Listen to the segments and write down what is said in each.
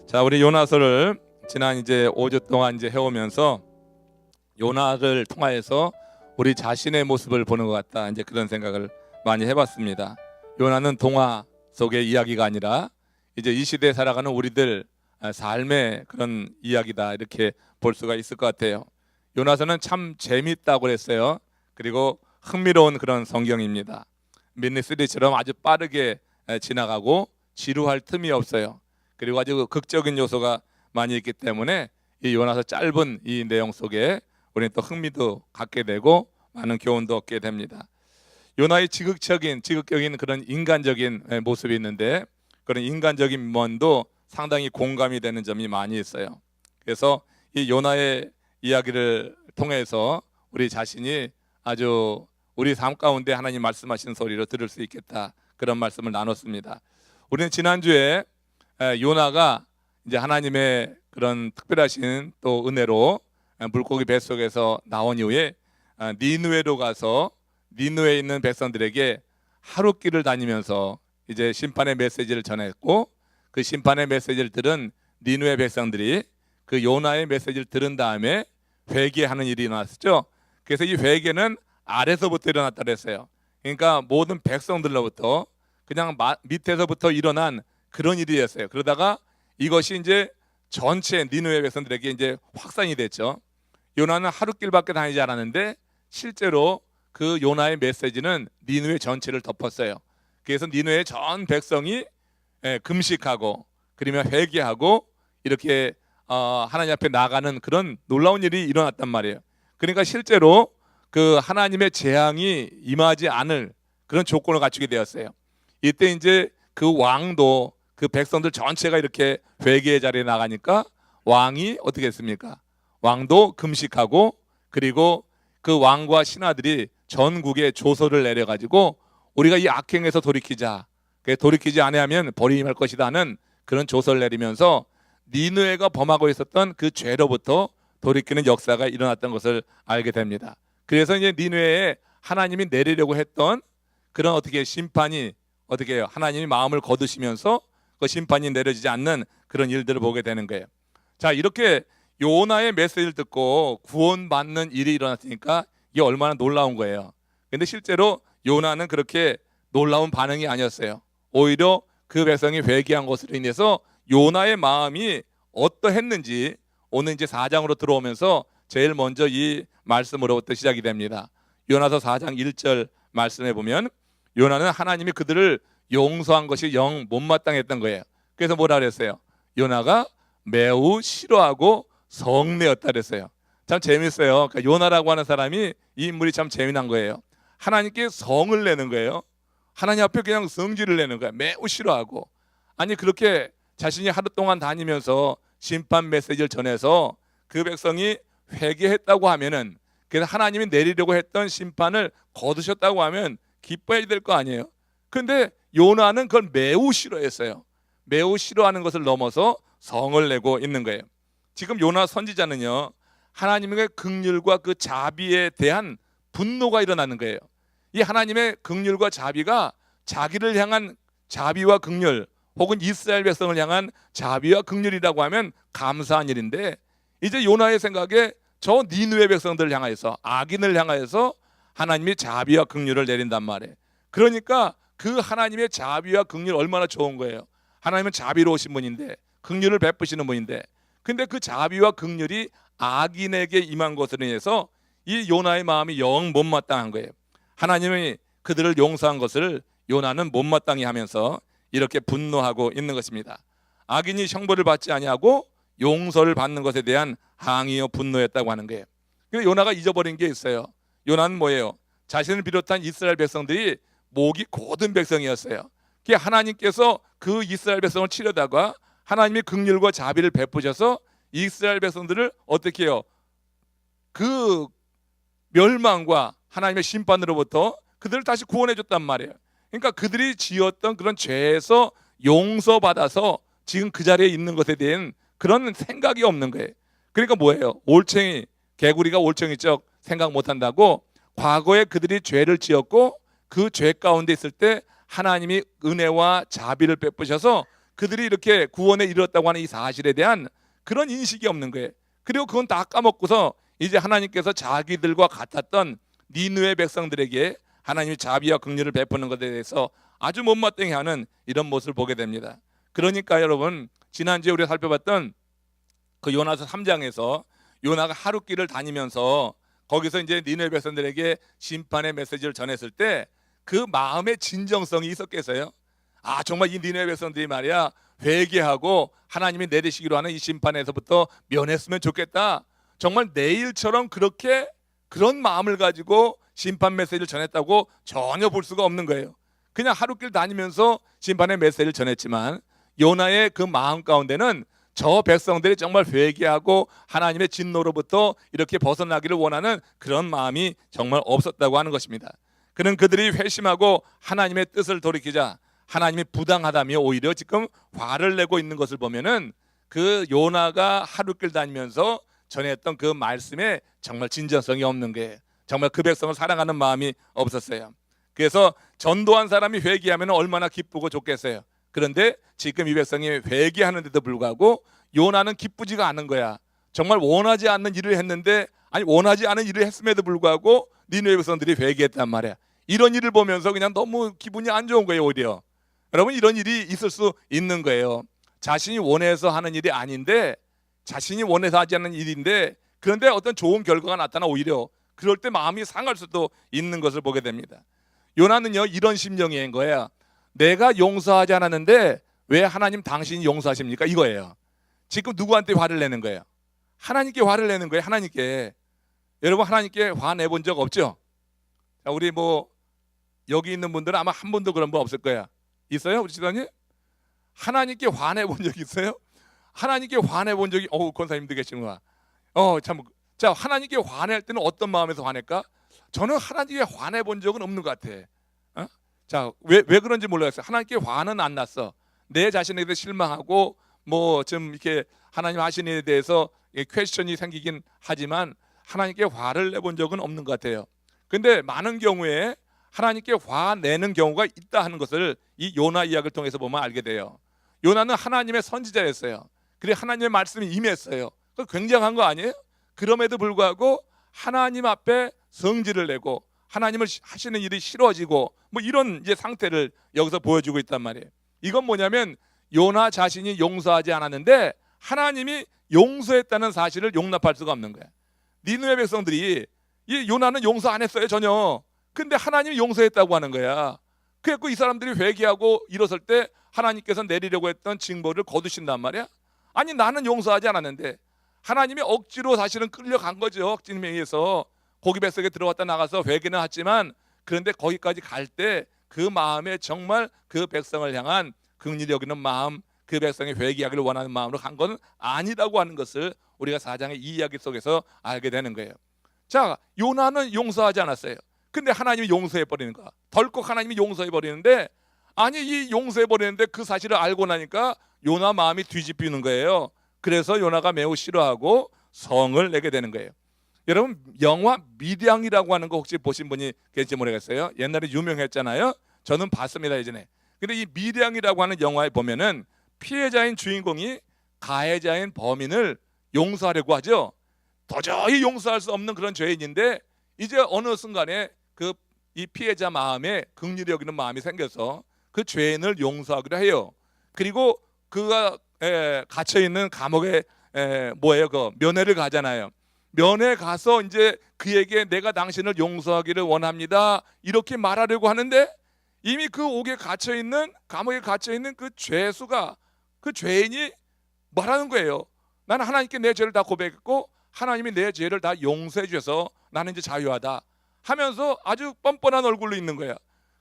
자, 우리 요나서를 지난 이제 5주 동안 이제 해오면서 요나를 통하여서 우리 자신의 모습을 보는 것 같다. 이제 그런 생각을 많이 해봤습니다. 요나는 동화 속의 이야기가 아니라 이제 이 시대에 살아가는 우리들 삶의 그런 이야기다, 이렇게 볼 수가 있을 것 같아요. 요나서는 참 재밌다고 그랬어요. 그리고 흥미로운 그런 성경입니다. 미니시리즈처럼 아주 빠르게 지나가고 지루할 틈이 없어요. 그리고 아주 극적인 요소가 많이 있기 때문에 이 요나서 짧은 이 내용 속에 우리는 또 흥미도 갖게 되고 많은 교훈도 얻게 됩니다. 요나의 지극적인 그런 인간적인 모습이 있는데, 그런 인간적인 면도 상당히 공감이 되는 점이 많이 있어요. 그래서 이 요나의 이야기를 통해서 우리 자신이 아주 우리 삶 가운데 하나님 말씀하시는 소리로 들을 수 있겠다, 그런 말씀을 나눴습니다. 우리는 지난주에 요나가 이제 하나님의 그런 특별하신 또 은혜로 물고기 뱃속에서 나온 이후에 니느웨로 가서 니느웨에 있는 백성들에게 하룻길을 다니면서 이제 심판의 메시지를 전했고, 그 심판의 메시지를 들은 니느웨 백성들이 그 요나의 메시지를 들은 다음에 회개하는 일이 일어났죠. 그래서 이 회개는 아래서부터 일어났다 그랬어요. 그러니까 모든 백성들로부터 그냥 밑에서부터 일어난 그런 일이었어요. 그러다가 이것이 이제 전체 니느웨 백성들에게 이제 확산이 됐죠. 요나는 하룻길밖에 다니지 않았는데 실제로 그 요나의 메시지는 니느웨 전체를 덮었어요. 그래서 니느웨 전 백성이 금식하고 그러면 회개하고 이렇게 하나님 앞에 나가는 그런 놀라운 일이 일어났단 말이에요. 그러니까 실제로 그 하나님의 재앙이 임하지 않을 그런 조건을 갖추게 되었어요. 이때 이제 그 왕도 그 백성들 전체가 이렇게 회개의 자리에 나가니까 왕이 어떻게 했습니까? 왕도 금식하고, 그리고 그 왕과 신하들이 전국에 조서를 내려가지고 우리가 이 악행에서 돌이키자, 돌이키지 아니하면 벌임할 것이다는 그런 조서를 내리면서 니느웨가 범하고 있었던 그 죄로부터 돌이키는 역사가 일어났던 것을 알게 됩니다. 그래서 이제 니느웨에 하나님이 내리려고 했던 그런 어떻게 심판이 어떻게 해요? 하나님이 마음을 거두시면서 그 심판이 내려지지 않는 그런 일들을 보게 되는 거예요. 자, 이렇게 요나의 메시지를 듣고 구원받는 일이 일어났으니까 이게 얼마나 놀라운 거예요. 근데 실제로 요나는 그렇게 놀라운 반응이 아니었어요. 오히려 그 백성이 회개한 것으로 인해서 요나의 마음이 어떠했는지 오늘 이제 4장으로 들어오면서 제일 먼저 이 말씀으로부터 시작이 됩니다. 요나서 4장 1절 말씀해 보면 요나는 하나님이 그들을 용서한 것이 영 못마땅했던 거예요. 그래서 뭐라 그랬어요? 요나가 매우 싫어하고 성내었다 그랬어요. 참 재밌어요. 그러니까 요나라고 하는 사람이, 이 인물이 참 재미난 거예요. 하나님께 성을 내는 거예요. 하나님 앞에 그냥 성질을 내는 거예요. 매우 싫어하고. 아니, 그렇게 자신이 하루 동안 다니면서 심판 메시지를 전해서 그 백성이 회개했다고 하면은, 그래서 하나님이 내리려고 했던 심판을 거두셨다고 하면 기뻐해야 될 거 아니에요. 그런데 요나는 그걸 매우 싫어했어요. 매우 싫어하는 것을 넘어서 성을 내고 있는 거예요. 지금 요나 선지자는요, 하나님의 긍휼과 그 자비에 대한 분노가 일어나는 거예요. 이 하나님의 긍휼과 자비가 자기를 향한 자비와 긍휼, 혹은 이스라엘 백성을 향한 자비와 긍휼이라고 하면 감사한 일인데, 이제 요나의 생각에 저 니느웨 백성들을 향하여서, 악인을 향하여서 하나님이 자비와 긍휼을 내린단 말이에요. 그러니까 그 하나님의 자비와 긍휼 얼마나 좋은 거예요. 하나님은 자비로우신 분인데, 긍휼을 베푸시는 분인데, 근데 그 자비와 긍휼이 악인에게 임한 것으로 인해서 이 요나의 마음이 영 못마땅한 거예요. 하나님이 그들을 용서한 것을 요나는 못마땅히 하면서 이렇게 분노하고 있는 것입니다. 악인이 형벌을 받지 아니하고 용서를 받는 것에 대한 항의와 분노였다고 하는 거예요. 그런데 요나가 잊어버린 게 있어요. 요나는 뭐예요? 자신을 비롯한 이스라엘 백성들이 목이 곧은 백성이었어요. 하나님께서 그 이스라엘 백성을 치려다가 하나님의 긍휼과 자비를 베푸셔서 이스라엘 백성들을 어떻게 해요? 그 멸망과 하나님의 심판으로부터 그들을 다시 구원해 줬단 말이에요. 그러니까 그들이 지었던 그런 죄에서 용서받아서 지금 그 자리에 있는 것에 대한 그런 생각이 없는 거예요. 그러니까 뭐예요? 올챙이, 개구리가 올챙이적 생각 못한다고, 과거에 그들이 죄를 지었고 그 죄 가운데 있을 때 하나님이 은혜와 자비를 베푸셔서 그들이 이렇게 구원에 이르렀다고 하는 이 사실에 대한 그런 인식이 없는 거예요. 그리고 그건 다 까먹고서 이제 하나님께서 자기들과 같았던 니느웨 백성들에게 하나님이 자비와 긍휼을 베푸는 것에 대해서 아주 못마땅해 하는 이런 모습을 보게 됩니다. 그러니까 여러분, 지난주에 우리가 살펴봤던 그 요나서 3장에서 요나가 하룻길을 다니면서 거기서 이제 니느웨 백성들에게 심판의 메시지를 전했을 때 그 마음의 진정성이 있었겠어요? 아, 정말 이 니느웨 백성들이 말이야 회개하고 하나님이 내리시기로 하는 이 심판에서부터 면했으면 좋겠다. 정말 내일처럼 그렇게 그런 마음을 가지고 심판 메시지를 전했다고 전혀 볼 수가 없는 거예요. 그냥 하룻길 다니면서 심판의 메시지를 전했지만 요나의 그 마음 가운데는 저 백성들이 정말 회개하고 하나님의 진노로부터 이렇게 벗어나기를 원하는 그런 마음이 정말 없었다고 하는 것입니다. 그는 그들이 회심하고 하나님의 뜻을 돌이키자 하나님이 부당하다며 오히려 지금 화를 내고 있는 것을 보면은 그 요나가 하룻길 다니면서 전했던 그 말씀에 정말 진정성이 없는 거예요. 정말 그 백성을 사랑하는 마음이 없었어요. 그래서 전도한 사람이 회개하면 얼마나 기쁘고 좋겠어요. 그런데 지금 이 백성이 회개하는데도 불구하고 요나는 기쁘지가 않은 거야. 정말 원하지 않는 일을 했는데, 아니 원하지 않은 일을 했음에도 불구하고 니느웨 백성들이 회개했단 말이야. 이런 일을 보면서 그냥 너무 기분이 안 좋은 거예요. 오히려 여러분, 이런 일이 있을 수 있는 거예요. 자신이 원해서 하는 일이 아닌데, 자신이 원해서 하지 않는 일인데, 그런데 어떤 좋은 결과가 나타나 오히려 그럴 때 마음이 상할 수도 있는 것을 보게 됩니다. 요나는요 이런 심정인 거예요. 내가 용서하지 않았는데 왜 하나님 당신이 용서하십니까? 이거예요. 지금 누구한테 화를 내는 거예요? 하나님께 화를 내는 거예요. 하나님께. 여러분, 하나님께 화내본 적 없죠? 자, 우리 뭐 여기 있는 분들은 아마 한 번도 그런 분 없을 거야. 있어요? 우리 지도님? 하나님께 화내본 적 있어요? 하나님께 화내본 적이 권사님도 계시는구나. 참. 자, 하나님께 화낼 때는 어떤 마음에서 화낼까? 저는 하나님께 화내본 적은 없는 것 같아. 자, 왜 그런지 몰라요. 하나님께 화는 안 났어. 내 자신에 대해 실망하고 뭐 좀 이렇게 하나님 하신 일에 대해서 퀘스천이 생기긴 하지만 하나님께 화를 내본 적은 없는 것 같아요. 근데 많은 경우에 하나님께 화내는 경우가 있다 하는 것을 이 요나 이야기를 통해서 보면 알게 돼요. 요나는 하나님의 선지자였어요. 그리고 하나님의 말씀이 임했어요. 그 굉장한 거 아니에요? 그럼에도 불구하고 하나님 앞에 성질을 내고 하나님을 하시는 일이 싫어지고 뭐 이런 이제 상태를 여기서 보여주고 있단 말이에요. 이건 뭐냐면 요나 자신이 용서하지 않았는데 하나님이 용서했다는 사실을 용납할 수가 없는 거야. 니느웨 백성들이 이 요나는 용서 안 했어요 전혀. 근데 하나님이 용서했다고 하는 거야. 그래서 이 사람들이 회개하고 일어설 때 하나님께서 내리려고 했던 징벌을 거두신단 말이야. 아니 나는 용서하지 않았는데 하나님이 억지로 사실은 끌려간 거죠. 억지에 의해서 고기 뱃속에 들어갔다 나가서 회개는 했지만 그런데 거기까지 갈 때 그 마음에 정말 그 백성을 향한 긍휼히 여기는 마음, 그 백성이 회개하기를 원하는 마음으로 간 건 아니라고 하는 것을 우리가 4장의 이 이야기 속에서 알게 되는 거예요. 자, 요나는 용서하지 않았어요. 근데 하나님이 용서해버리는 거야. 덜컥 하나님이 용서해버리는데, 아니 이 용서해버리는데 그 사실을 알고 나니까 요나 마음이 뒤집히는 거예요. 그래서 요나가 매우 싫어하고 성을 내게 되는 거예요. 여러분, 영화 미량이라고 하는 거 혹시 보신 분이 계실지 모르겠어요. 옛날에 유명했잖아요. 저는 봤습니다 예전에. 근데 이 미량이라고 하는 영화에 보면은 피해자인 주인공이 가해자인 범인을 용서하려고 하죠. 도저히 용서할 수 없는 그런 죄인인데 이제 어느 순간에 그 이 피해자 마음에 긍휼히 여기는 마음이 생겨서 그 죄인을 용서하기로 해요. 그리고 그가 갇혀 있는 감옥에 그 면회를 가잖아요. 면회 가서 이제 그에게 내가 당신을 용서하기를 원합니다 이렇게 말하려고 하는데 이미 그 옥에 갇혀 있는 감옥에 갇혀 있는 그 죄수가 그 죄인이 말하는 거예요. 나는 하나님께 내 죄를 다 고백했고 하나님이 내 죄를 다 용서해 주셔서 나는 이제 자유하다 하면서 아주 뻔뻔한 얼굴로 있는 거야.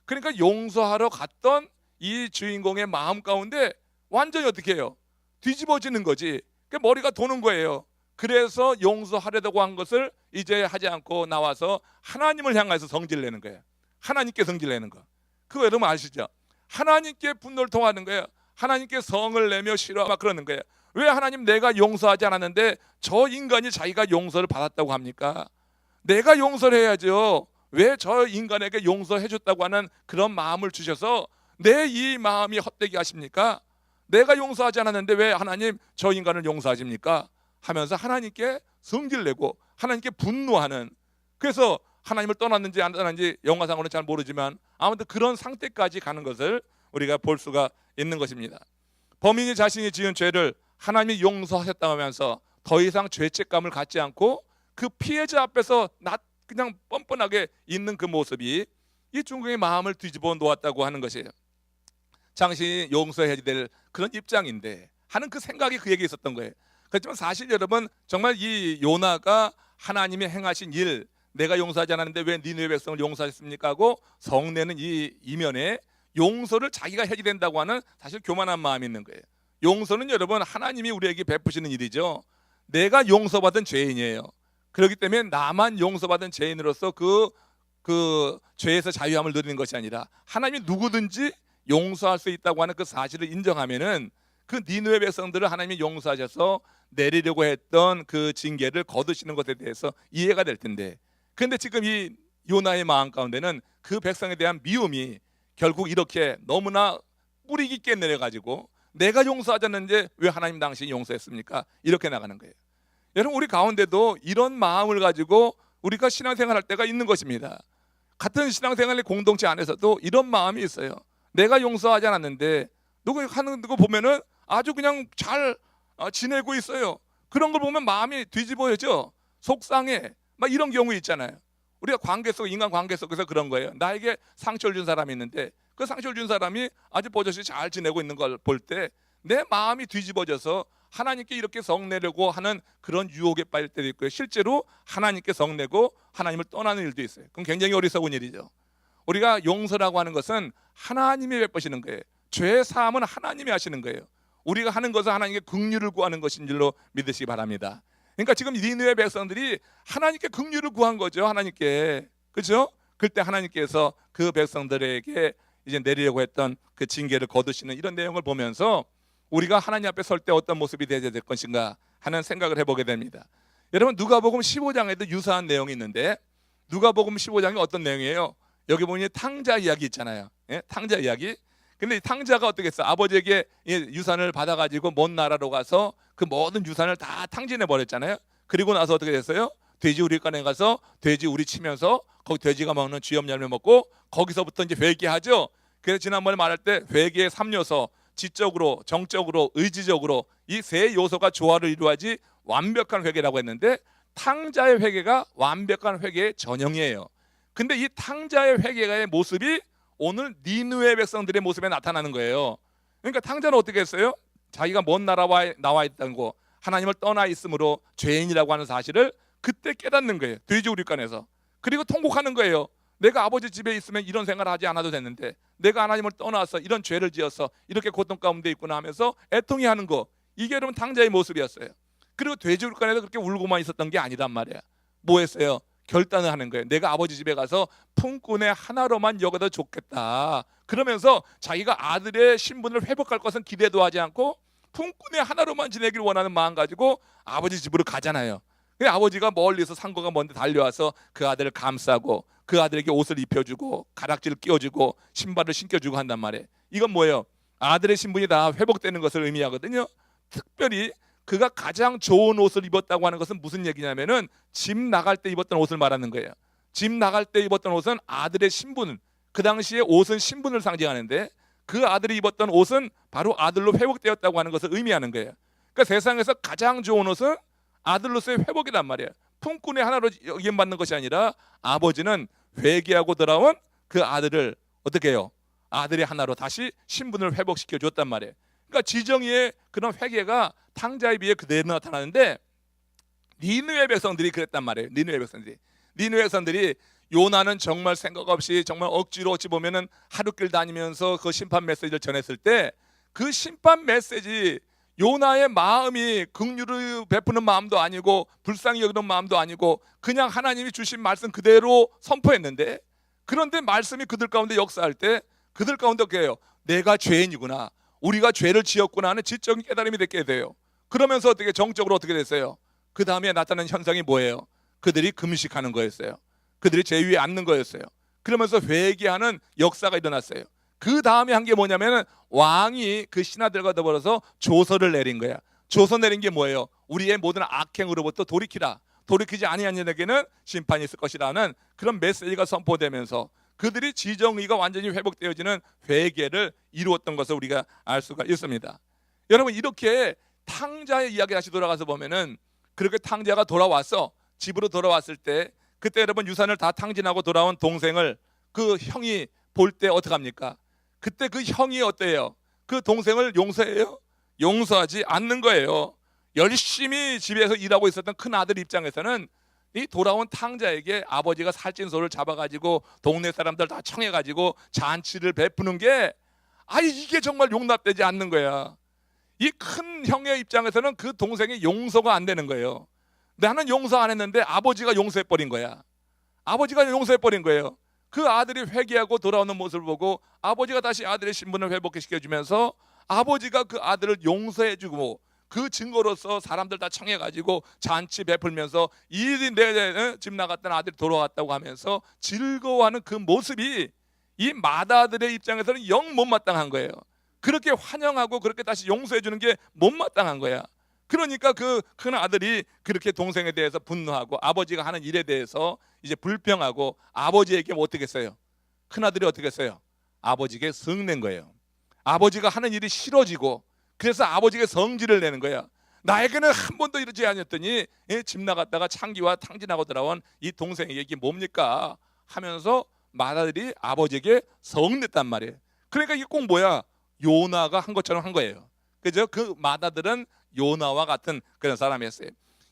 그러니까 용서하러 갔던 이 주인공의 마음 가운데 완전히 어떻게 해요? 뒤집어지는 거지. 그 머리가 도는 거예요. 그래서 용서하려고 한 것을 이제 하지 않고 나와서 하나님을 향해서 성질 내는 거예요. 하나님께 성질 내는 거. 그거 여러분 아시죠? 하나님께 분노를 통하는 거예요. 하나님께 성을 내며 싫어 막 그러는 거예요. 왜 하나님 내가 용서하지 않았는데 저 인간이 자기가 용서를 받았다고 합니까? 내가 용서를 해야죠. 왜 저 인간에게 용서해 줬다고 하는 그런 마음을 주셔서 내 이 마음이 헛되게 하십니까? 내가 용서하지 않았는데 왜 하나님 저 인간을 용서하십니까? 하면서 하나님께 성질 내고 하나님께 분노하는, 그래서 하나님을 떠났는지 안 떠났는지 영화상으로는 잘 모르지만 아무튼 그런 상태까지 가는 것을 우리가 볼 수가 있는 것입니다. 범인이 자신이 지은 죄를 하나님이 용서하셨다고 하면서 더 이상 죄책감을 갖지 않고 그 피해자 앞에서 그냥 뻔뻔하게 있는 그 모습이 이 중국의 마음을 뒤집어 놓았다고 하는 것이에요. 당신이 용서해야 될 그런 입장인데 하는 그 생각이 그에게 있었던 거예요. 그렇지만 사실 여러분, 정말 이 요나가 하나님이 행하신 일, 내가 용서하지 않았는데 왜 니느웨 백성을 용서하셨습니까 하고 성내는 이 이면에 용서를 자기가 해야 된다고 하는 사실 교만한 마음이 있는 거예요. 용서는 여러분 하나님이 우리에게 베푸시는 일이죠. 내가 용서받은 죄인이에요. 그렇기 때문에 나만 용서받은 죄인으로서 그 죄에서 자유함을 누리는 것이 아니라 하나님이 누구든지 용서할 수 있다고 하는 그 사실을 인정하면은 그 니느웨 백성들을 하나님이 용서하셔서 내리려고 했던 그 징계를 거두시는 것에 대해서 이해가 될 텐데, 그런데 지금 이 요나의 마음 가운데는 그 백성에 대한 미움이 결국 이렇게 너무나 뿌리 깊게 내려가지고 내가 용서하지 않는데 왜 하나님 당신이 용서했습니까? 이렇게 나가는 거예요. 여러분, 우리 가운데도 이런 마음을 가지고 우리가 신앙생활할 때가 있는 것입니다. 같은 신앙생활의 공동체 안에서도 이런 마음이 있어요. 내가 용서하지 않았는데 누구 하는 거 보면은 아주 그냥 잘 지내고 있어요. 그런 걸 보면 마음이 뒤집어져, 속상해, 막 이런 경우 있잖아요. 우리가 관계 속, 인간 관계 속에서 그런 거예요. 나에게 상처를 준 사람이 있는데 그 상처를 준 사람이 아주 버젓이 잘 지내고 있는 걸 볼 때 내 마음이 뒤집어져서 하나님께 이렇게 성내려고 하는 그런 유혹에 빠질 때도 있고요. 실제로 하나님께 성내고 하나님을 떠나는 일도 있어요. 그럼 굉장히 어리석은 일이죠. 우리가 용서라고 하는 것은 하나님이 베푸시는 거예요. 죄 사함은 하나님이 하시는 거예요. 우리가 하는 것은 하나님께 긍휼을 구하는 것인 줄로 믿으시기 바랍니다. 그러니까 지금 니느웨 백성들이 하나님께 긍휼을 구한 거죠. 하나님께, 그렇죠? 그때 하나님께서 그 백성들에게 이제 내리려고 했던 그 징계를 거두시는 이런 내용을 보면서 우리가 하나님 앞에 설 때 어떤 모습이 되어야 될 것인가 하는 생각을 해보게 됩니다. 여러분, 누가복음 15장에도 유사한 내용이 있는데 누가복음 15장이 어떤 내용이에요? 여기 보니 탕자 이야기 있잖아요. 예? 탕자 이야기. 근데 이 탕자가 어떻게 했어? 아버지에게 유산을 받아가지고 먼 나라로 가서 그 모든 유산을 다 탕진해 버렸잖아요. 그리고 나서 어떻게 됐어요? 돼지 우리간에 가서 돼지 우리 치면서 거기 돼지가 먹는 쥐염 열매 먹고 거기서부터 이제 회개하죠. 그래서 지난번에 말할 때 회개의 3요소, 지적으로, 정적으로, 의지적으로 이 세 요소가 조화를 이루어야지 완벽한 회개라고 했는데 탕자의 회개가 완벽한 회개의 전형이에요. 근데 이 탕자의 회개의 모습이 오늘 니느웨 백성들의 모습에 나타나는 거예요. 그러니까 탕자는 어떻게 했어요? 자기가 먼 나라와 나와 있다는 거, 하나님을 떠나 있으므로 죄인이라고 하는 사실을 그때 깨닫는 거예요. 돼지우리간에서. 그리고 통곡하는 거예요. 내가 아버지 집에 있으면 이런 생각을 하지 않아도 됐는데 내가 하나님을 떠나서 이런 죄를 지어서 이렇게 고통 가운데 있구나 하면서 애통해 하는 거, 이게 여러분 탕자의 모습이었어요. 그리고 돼지우리간에서 그렇게 울고만 있었던 게 아니란 말이야. 뭐 했어요? 결단을 하는 거예요. 내가 아버지 집에 가서 품꾼의 하나로만 여겨도 좋겠다. 그러면서 자기가 아들의 신분을 회복할 것은 기대도 하지 않고 품꾼의 하나로만 지내기를 원하는 마음 가지고 아버지 집으로 가잖아요. 아버지가 멀리서 상거가 먼데 달려와서 그 아들을 감싸고 그 아들에게 옷을 입혀주고 가락지를 끼워주고 신발을 신겨주고 한단 말이에요. 이건 뭐예요? 아들의 신분이 다 회복되는 것을 의미하거든요. 특별히 그가 가장 좋은 옷을 입었다고 하는 것은 무슨 얘기냐면은 집 나갈 때 입었던 옷을 말하는 거예요. 집 나갈 때 입었던 옷은 아들의 신분, 그 당시에 옷은 신분을 상징하는데 그 아들이 입었던 옷은 바로 아들로 회복되었다고 하는 것을 의미하는 거예요. 그러니까 세상에서 가장 좋은 옷은 아들로서의 회복이란 말이에요. 품꾼의 하나로 여김받는 것이 아니라 아버지는 회개하고 돌아온 그 아들을 어떻게 해요? 아들의 하나로 다시 신분을 회복시켜 줬단 말이에요. 그러니까 지정의의 그런 회개가 탕자에 비해 그대로 나타나는데 니느웨 백성들이 그랬단 말이에요. 니느웨 백성들이 요나는 정말 생각 없이 정말 억지로 어찌 보면은 하루길 다니면서 그 심판 메시지를 전했을 때 그 심판 메시지, 요나의 마음이 긍휼을 베푸는 마음도 아니고 불쌍히 여기는 마음도 아니고 그냥 하나님이 주신 말씀 그대로 선포했는데, 그런데 말씀이 그들 가운데 역사할 때 그들 가운데 어떻게 해요? 내가 죄인이구나, 우리가 죄를 지었구나 하는 지적인 깨달음이 되게 돼요. 그러면서 어떻게 정적으로 어떻게 됐어요? 그 다음에 나타나는 현상이 뭐예요? 그들이 금식하는 거였어요. 그들이 죄 위에 앉는 거였어요. 그러면서 회개하는 역사가 일어났어요. 그 다음에 한 게 뭐냐면은 왕이 그 신하들과 더불어서 조서를 내린 거야. 조서 내린 게 뭐예요? 우리의 모든 악행으로부터 돌이키라. 돌이키지 아니한 자에게는 심판이 있을 것이라는 그런 메시지가 선포되면서 그들이 지정의가 완전히 회복되어지는 회개를 이루었던 것을 우리가 알 수가 있습니다. 여러분, 이렇게 탕자의 이야기 다시 돌아가서 보면은 그렇게 탕자가 돌아왔어. 집으로 돌아왔을 때 그때 여러분 유산을 다 탕진하고 돌아온 동생을 그 형이 볼 때 어떡합니까? 그때 그 형이 어때요? 그 동생을 용서해요? 용서하지 않는 거예요. 열심히 집에서 일하고 있었던 큰 아들 입장에서는 이 돌아온 탕자에게 아버지가 살찐 소를 잡아가지고 동네 사람들 다 청해가지고 잔치를 베푸는 게 이게 정말 용납되지 않는 거야. 이 큰 형의 입장에서는 그 동생이 용서가 안 되는 거예요. 나는 용서 안 했는데 아버지가 용서해버린 거야. 아버지가 용서해버린 거예요. 그 아들이 회개하고 돌아오는 모습을 보고 아버지가 다시 아들의 신분을 회복시켜주면서 아버지가 그 아들을 용서해주고 그 증거로서 사람들 다 청해가지고 잔치 베풀면서 이 내 집 나갔던 아들이 돌아왔다고 하면서 즐거워하는 그 모습이 이 맏아들의 입장에서는 영 못마땅한 거예요. 그렇게 환영하고 그렇게 다시 용서해주는 게 못마땅한 거야. 그러니까 그 큰 아들이 그렇게 동생에 대해서 분노하고 아버지가 하는 일에 대해서 이제 불평하고 아버지에게 어떻게 했어요? 큰 아들이 어떻게 했어요? 아버지에게 성낸 거예요. 아버지가 하는 일이 싫어지고 그래서 아버지에게 성질을 내는 거야. 나에게는 한 번도 이러지 않았더니 집 나갔다가 창기와 탕진하고 돌아온 이 동생에게 이게 뭡니까? 하면서 맏아들이 아버지에게 성냈단 말이에요. 그러니까 이게 꼭 뭐야? 요나가 한 것처럼 한 거예요. 그죠? 그 맏아들은 요나와 같은 그런 사람이었어요.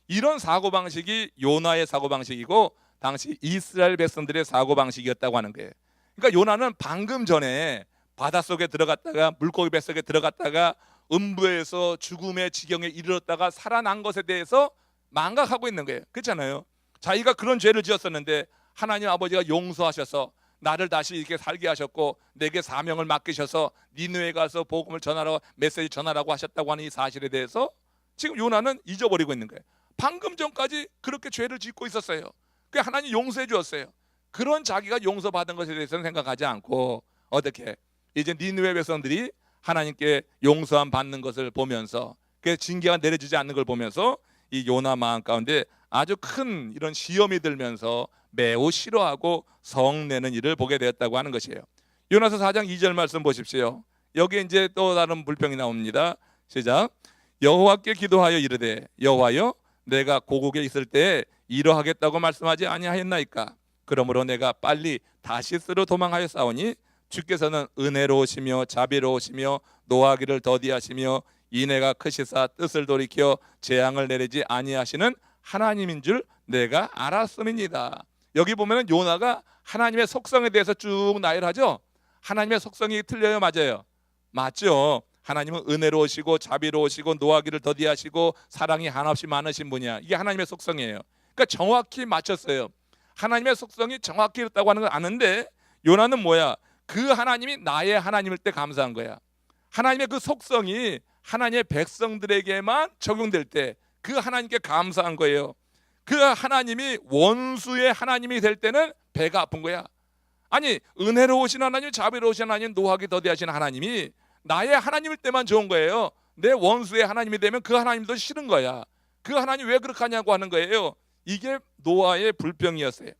이런 사고방식이 요나의 사고방식이고 당시 이스라엘 백성들의 사고방식이었다고 하는 거예요. 그러니까 요나는 방금 전에 바닷속에 들어갔다가 물고기 뱃속에 들어갔다가 음부에서 죽음의 지경에 이르렀다가 살아난 것에 대해서 망각하고 있는 거예요. 그렇잖아요. 자기가 그런 죄를 지었었는데 하나님 아버지가 용서하셔서 나를 다시 이렇게 살게 하셨고 내게 사명을 맡기셔서 니느웨에 가서 복음을 전하라고 메시지 전하라고 하셨다고 하는 이 사실에 대해서 지금 요나는 잊어버리고 있는 거예요. 방금 전까지 그렇게 죄를 짓고 있었어요. 그 하나님 용서해 주었어요. 그런 자기가 용서받은 것에 대해서는 생각하지 않고 어떻게 이제 니느웨 백성들이 하나님께 용서함 받는 것을 보면서 그 징계가 내려지지 않는 걸 보면서 이 요나 마음 가운데 아주 큰 이런 시험이 들면서 매우 싫어하고 성내는 일을 보게 되었다고 하는 것이에요. 요나서 4장 2절 말씀 보십시오. 여기에 이제 또 다른 불평이 나옵니다. 시작. 여호와께 기도하여 이르되 여호와여 내가 고국에 있을 때 이러하겠다고 말씀하지 아니하였나이까. 그러므로 내가 빨리 다시스로 도망하여 싸우니 주께서는 은혜로우시며 자비로우시며 노하기를 더디하시며 인애가 크시사 뜻을 돌이켜 재앙을 내리지 아니하시는 하나님인 줄 내가 알았음이니이다. 여기 보면은 요나가 하나님의 속성에 대해서 쭉 나열하죠. 하나님의 속성이 틀려요, 맞아요? 맞죠. 하나님은 은혜로우시고 자비로우시고 노하기를 더디하시고 사랑이 한없이 많으신 분이야. 이게 하나님의 속성이에요. 그러니까 정확히 맞췄어요. 하나님의 속성이 정확히 있다고 하는 걸 아는데 요나는 뭐야? 그 하나님이 나의 하나님일 때 감사한 거야. 하나님의 그 속성이 하나님의 백성들에게만 적용될 때 그 하나님께 감사한 거예요. 그 하나님이 원수의 하나님이 될 때는 배가 아픈 거야. 아니 은혜로우신 하나님, 자비로우신 하나님, 노하기 더디하신 하나님이 나의 하나님일 때만 좋은 거예요. 내 원수의 하나님이 되면 그 하나님도 싫은 거야. 그 하나님 왜 그렇게 하냐고 하는 거예요. 이게 노아의 불평이었어요.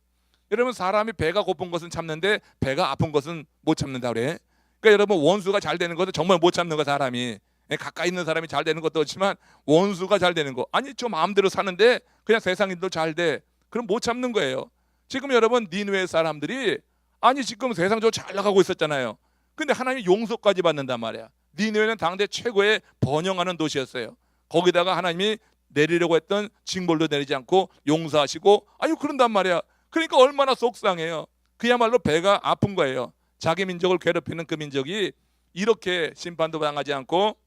여러분 사람이 배가 고픈 것은 참는데 배가 아픈 것은 못 참는다 그래. 그러니까 여러분 원수가 잘 되는 것도 정말 못 참는 거 사람이. 가까이 있는 사람이 잘 되는 것도 없지만 원수가 잘 되는 거. 아니 좀 마음대로 사는데 그냥 세상인도 잘 돼. 그럼 못 참는 거예요. 지금 여러분 니느웨 사람들이 아니 지금 세상적으로 잘 나가고 있었잖아요. 근데 하나님이 용서까지 받는단 말이야. 니느웨는 당대 최고의 번영하는 도시였어요. 거기다가 하나님이 내리려고 했던 징벌도 내리지 않고 용서하시고 아유 그런단 말이야. 그러니까 얼마나 속상해요. 그야말로 배가 아픈 거예요. 자기 민족을 괴롭히는 그 민족이 이렇게 심판도 당하지 않고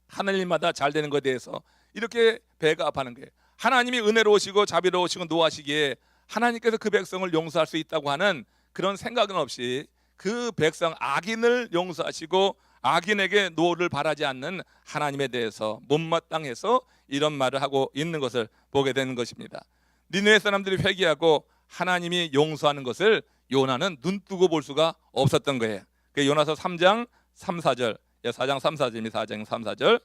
하늘님마다 잘 되는 것에 대해서 이렇게 배가 아파하는 거예요. 하나님이 은혜로우시고 자비로우시고 노하시기에 하나님께서 그 백성을 용서할 수 있다고 하는 그런 생각은 없이 그 백성 악인을 용서하시고 악인에게 노를 바라지 않는 하나님에 대해서 못마땅해서 이런 말을 하고 있는 것을 보게 되는 것입니다. 니느웨 사람들이 회개하고 하나님이 용서하는 것을 요나는 눈뜨고 볼 수가 없었던 거예요. 요나서 3장 3, 4절. 4장 3, 4절입니다. 4장 3, 4절.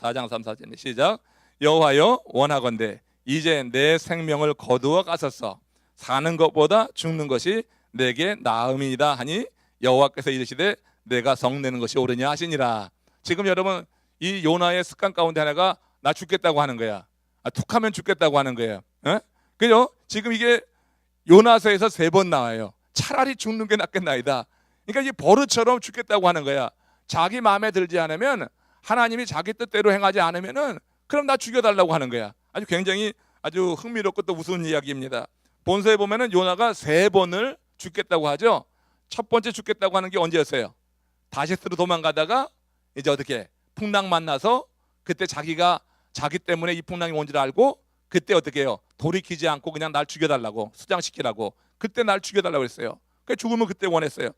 4장 3, 4절입니다. 시작. 여호와여 원하건대 이제 내 생명을 거두어 가소서. 사는 것보다 죽는 것이 내게 나음이다 하니 여호와께서 이르시되 내가 성내는 것이 옳으냐 하시니라. 지금 여러분 이 요나의 습관 가운데 하나가 나 죽겠다고 하는 거야. 툭하면 죽겠다고 하는 거예요. 그죠? 지금 이게 요나서에서 3번 나와요. 차라리 죽는 게 낫겠나이다. 그러니까 이 버릇처럼 죽겠다고 하는 거야. 자기 마음에 들지 않으면, 하나님이 자기 뜻대로 행하지 않으면은 그럼 나 죽여달라고 하는 거야. 아주 굉장히 아주 흥미롭고 또 우스운 이야기입니다. 본서에 보면은 요나가 3번을 죽겠다고 하죠. 첫 번째 죽겠다고 하는 게 언제였어요? 다시스로 도망가다가 이제 어떻게 풍랑 만나서 그때 자기가 자기 때문에 이 풍랑이 뭔지를 알고 그때 어떻게 해요? 돌이키지 않고 그냥 날 죽여달라고, 수장시키라고, 그때 날 죽여달라고 했어요. 그 죽음을 그때 원했어요.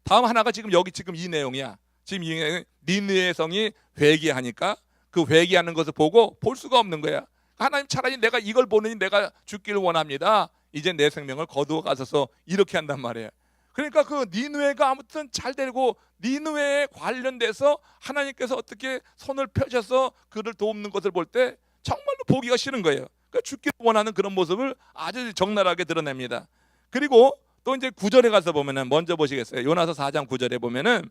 다음 하나가 지금 여기 지금 이 내용이야. 지금 이 내용은 니느웨 성이 회개하니까 그 회개하는 것을 보고 볼 수가 없는 거야. 하나님 차라리 내가 이걸 보느니 내가 죽기를 원합니다. 이제 내 생명을 거두어 가셔서 이렇게 한단 말이에요. 그러니까 그 니느웨가 아무튼 잘 되고 니느웨에 관련돼서 하나님께서 어떻게 손을 펴셔서 그를 돕는 것을 볼 때 정말로 보기가 싫은 거예요. 그러니까 죽기를 원하는 그런 모습을 아주 적나라하게 드러냅니다. 그리고 또 이제 9절에 가서 보면은 먼저 보시겠어요. 요나서 4장 9절에 보면은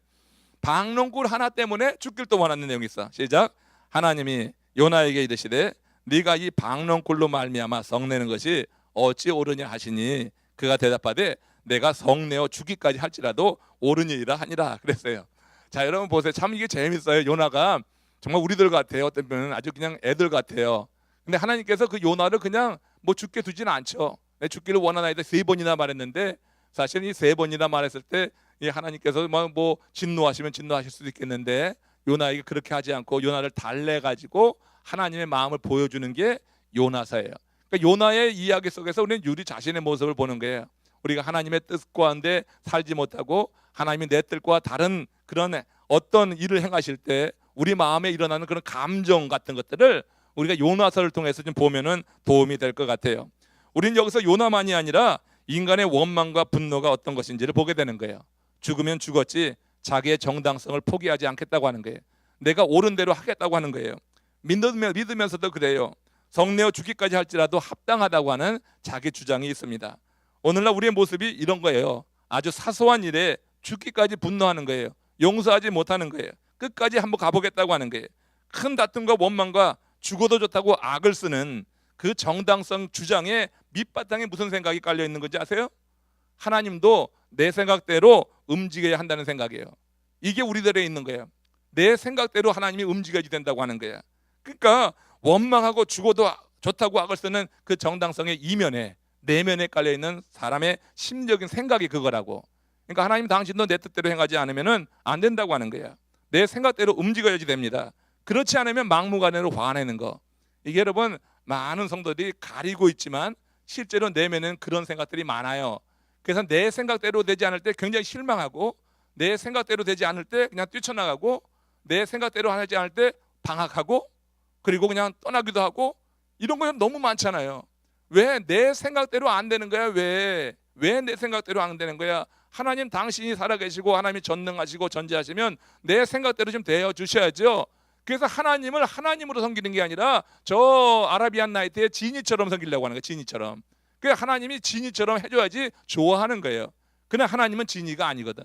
방론꾼 하나 때문에 죽길 또 원하는 내용이 있어. 시작. 하나님이 요나에게 이르시되 네가 이 방론꾼로 말미암아 성내는 것이 어찌 옳으냐 하시니 그가 대답하되 내가 성내어 죽기까지 할지라도 옳으니이다 하니라 그랬어요. 자, 여러분 보세요. 참 이게 재밌어요. 요나가 정말 우리들 같아요. 어떤 분은 아주 그냥 애들 같아요. 근데 하나님께서 그 요나를 그냥 뭐 죽게 두지는 않죠. 내 죽기를 원하나이다 3번이나 말했는데 사실 이 3번이나 말했을 때 이 하나님께서 뭐 진노하시면 진노하실 수도 있겠는데 요나에게 그렇게 하지 않고 요나를 달래가지고 하나님의 마음을 보여주는 게 요나서예요. 그러니까 요나의 이야기 속에서 우리는 우리 자신의 모습을 보는 거예요. 우리가 하나님의 뜻과 한데 살지 못하고 하나님이 내 뜻과 다른 그런 어떤 일을 행하실 때 우리 마음에 일어나는 그런 감정 같은 것들을 우리가 요나서를 통해서 좀 보면은 도움이 될 것 같아요. 우리는 여기서 요나만이 아니라 인간의 원망과 분노가 어떤 것인지를 보게 되는 거예요. 죽으면 죽었지 자기의 정당성을 포기하지 않겠다고 하는 거예요. 내가 옳은 대로 하겠다고 하는 거예요. 믿으면서도 그래요. 성내어 죽기까지 할지라도 합당하다고 하는 자기 주장이 있습니다. 오늘날 우리의 모습이 이런 거예요. 아주 사소한 일에 죽기까지 분노하는 거예요. 용서하지 못하는 거예요. 끝까지 한번 가보겠다고 하는 거예요. 큰 다툼과 원망과 죽어도 좋다고 악을 쓰는 그 정당성 주장에 밑바탕에 무슨 생각이 깔려 있는 건지 아세요? 하나님도 내 생각대로 움직여야 한다는 생각이에요. 이게 우리들에 있는 거예요. 내 생각대로 하나님이 움직여야 된다고 하는 거예요. 그러니까 원망하고 죽어도 좋다고 악을 쓰는 그 정당성의 이면에 내면에 깔려 있는 사람의 심적인 생각이 그거라고. 그러니까 하나님 당신도 내 뜻대로 행하지 않으면은 안 된다고 하는 거야. 내 생각대로 움직여야지 됩니다. 그렇지 않으면 막무가내로 화내는 거. 이게 여러분 많은 성도들이 가리고 있지만 실제로 내면에는 그런 생각들이 많아요. 그래서 내 생각대로 되지 않을 때 굉장히 실망하고 내 생각대로 되지 않을 때 그냥 뛰쳐나가고 내 생각대로 하지 않을 때 방학하고 그리고 그냥 떠나기도 하고 이런 거 너무 많잖아요. 왜 내 생각대로 안 되는 거야? 왜 내 생각대로 안 되는 거야? 하나님 당신이 살아계시고 하나님이 전능하시고 전지하시면 내 생각대로 좀 되어 주셔야죠. 그래서 하나님을 하나님으로 섬기는 게 아니라 저 아라비안 나이트의 지니처럼 섬기려고 하는 거예요. 지니처럼. 그 하나님이 지니처럼 해줘야지 좋아하는 거예요. 그러나 하나님은 지니가 아니거든.